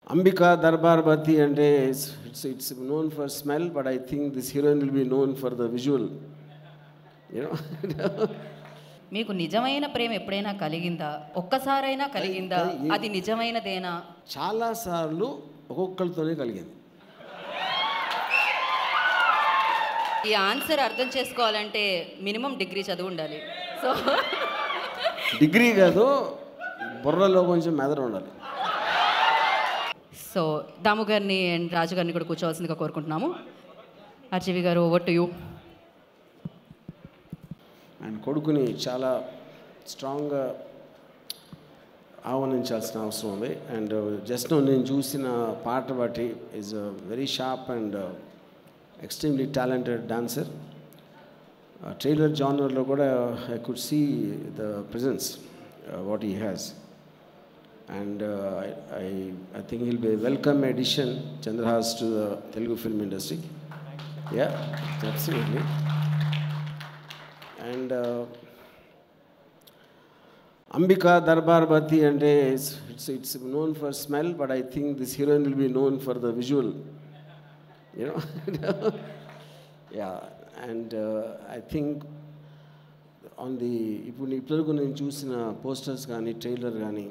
Ambika Darbar Bhati and it's known for smell, but I think this heroine will be known for the visual. You know? మీకు నిజమైన ప్రేమ ఎప్పుడైనా కలిగిందా? ఒక్కసారైనా కలిగిందా? అది నిజమైనదేనా? చాలా సార్లు ఒక్కొక్కరితోనే కలిగింది. ఈ ఆన్సర్ అర్థం చేసుకోవాలంటే మినిమం డిగ్రీ చదువు ఉండాలి. సో డిగ్రీ కాదు, బుర్రలో కొంచెం మెదడు ఉండాలి. సో దాము గారిని అండ్ రాజు గారిని కూడా కూర్చోవాల్సిందిగా కోరుకుంటున్నాము. ఆర్జీవి గారు, ఓవర్ టు యూ. అండ్ కొడుకుని చాలా స్ట్రాంగ్గా ఆహ్వానించాల్సిన అవసరం ఉంది. అండ్ జస్ట్ నేను చూసిన పాట బట్టి is very sharp and extremely talented dancer. Trailer జానర్లో కూడా I could see the presence what he has. And I think he'll be a welcome addition, Chandrahas, to the Telugu film industry. Yeah, absolutely. And Ambika Darbar Bhati and it's known for smell, but I think this heroine will be known for the visual. You know? Yeah, and I think on the ఇప్పుడు నేను చూసిన posters కానీ trailer కానీ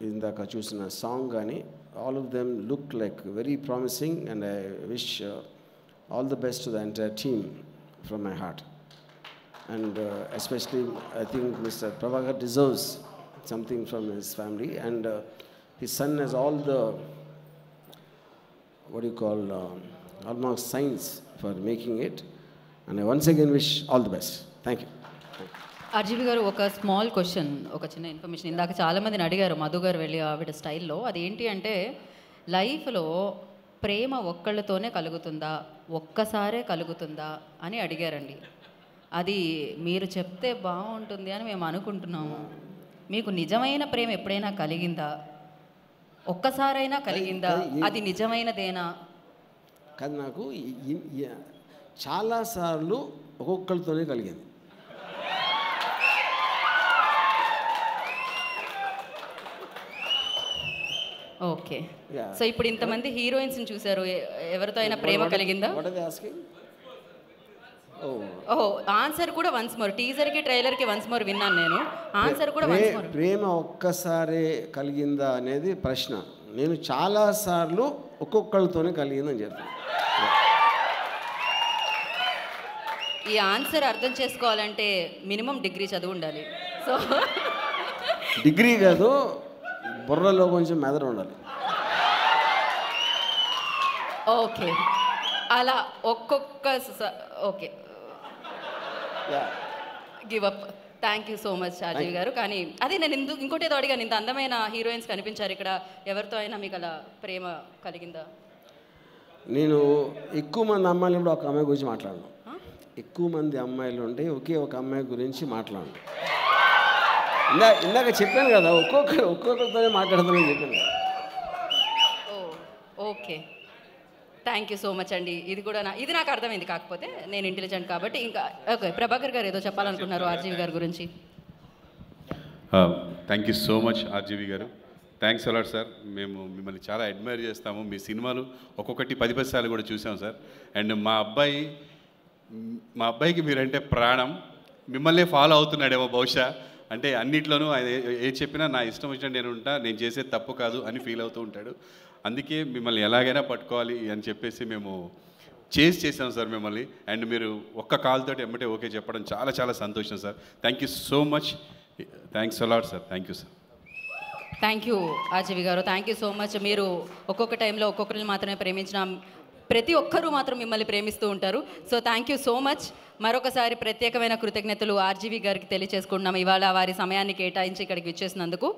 ఇందాక చూసిన song కానీ all of them look like very promising and I wish all the best to the entire team from my heart. And especially I think mister Prabhakar deserves something from his family and his son he's all the what you call almost science for making it and I once again wish all the best. Thank you. RGV గారు, ఒక small question, ఒక చిన్న information. ఇందాక చాలామందిని అడిగారు మధు గారు వెళ్ళి ఆవిడ స్టైల్లో. అదేంటి అంటే, లైఫ్లో ప్రేమ ఒక్కళ్ళతోనే కలుగుతుందా, ఒక్కసారే కలుగుతుందా అని అడిగారండి. అది మీరు చెప్తే బాగుంటుంది అని మేము అనుకుంటున్నాము. మీకు నిజమైన ప్రేమ ఎప్పుడైనా కలిగిందా? ఒక్కసారైనా కలిగిందా? అది నిజమైనదేనా? కాదు, నాకు చాలాసార్లు ఒక్కొక్కరితోనే కలిగింది. ఓకే. సో ఇప్పుడు ఇంతమంది హీరోయిన్స్ చూసారు, ఎవరితో అయినా ప్రేమ కలిగిందా? ఓహో, ఆన్సర్ కూడా వన్స్ మోర్. టీజర్కి ట్రైలర్కి వన్స్ మోర్ విన్నాను నేను. ఆన్సర్ కూడా వన్స్ మోర్. ప్రేమ ఒక్కసారే కలిగిందా అనేది ప్రశ్న. నేను చాలాసార్లు ఒక్కొక్కరితోనే కలిగిందని చెప్తాను. ఈ ఆన్సర్ అర్థం చేసుకోవాలంటే మినిమం డిగ్రీ చదువు ఉండాలి. సో డిగ్రీ కాదు, బుర్రలో కొంచెం మెదడు ఉండాలి. ఓకే, అలా ఒక్కొక్క okay, give up. Thank you so much Rajeev గారు. కానీ అదే నేను ఇంకోటి ఏదో అడిగాను, ఇంత అందమైన హీరోయిన్స్ కనిపించారు ఇక్కడ, ఎవరితో అయినా మీకు అలా ప్రేమ కలిగిందా? నేను ఎక్కువ మంది అమ్మాయిలు ఉంటే ఒక అమ్మాయి గురించి మాట్లాడను. ఎక్కువ మంది అమ్మాయిలు ఉంటే ఒకే ఒక అమ్మాయి గురించి మాట్లాడను. ఇందాక చెప్పాను కదా, ఒక్కొక్కరితోనే మాట్లాడతానని చెప్పాను కదా. Okay, thank you so much అండి. ఇది నాకు అర్థమైంది, కాకపోతే నేను ఇంటెలిజెంట్ కాబట్టి. ఇంకా ఓకే, ప్రభాకర్ గారు ఏదో చెప్పాలనుకున్నారు ఆర్జీవి గారి గురించి. Thank you so much RGV గారు. Thanks a lot sir. మేము మిమ్మల్ని చాలా అడ్మైర్ చేస్తాము. మీ సినిమాలు ఒక్కొక్కటి 10 సార్లు కూడా చూసాం సార్. అండ్ మా అబ్బాయికి మీరంటే ప్రాణం. మిమ్మల్నే ఫాలో అవుతున్నాడేమో బహుశా. అంటే అన్నిట్లోనూ ఆయన ఏ చెప్పినా నా ఇష్టం వచ్చినట్టు నేను ఉంటా, నేను చేసేది తప్పు కాదు అని ఫీల్ అవుతూ ఉంటాడు. అందుకే మిమ్మల్ని ఎలాగైనా పట్టుకోవాలి అని చెప్పేసి మేము చేసాం సార్ మిమ్మల్ని. అండ్ మీరు ఒక్క కాల్తో ఎమ్మటే ఓకే చెప్పడం చాలా చాలా సంతోషం sir. Thank you so much. Thanks a lot sir. Thank you sir. Thank you RGV గారు, థ్యాంక్ యూ సో మచ్. మీరు ఒక్కొక్క టైంలో ఒక్కొక్కరిని మాత్రమే ప్రేమించిన ప్రతి ఒక్కరూ మాత్రం మిమ్మల్ని ప్రేమిస్తూ ఉంటారు. So thank you so much. మరొకసారి ప్రత్యేకమైన కృతజ్ఞతలు ఆర్జీవి గారికి తెలియజేసుకుంటున్నాం, ఇవాళ వారి సమయాన్ని కేటాయించి ఇక్కడికి విచ్చేసినందుకు.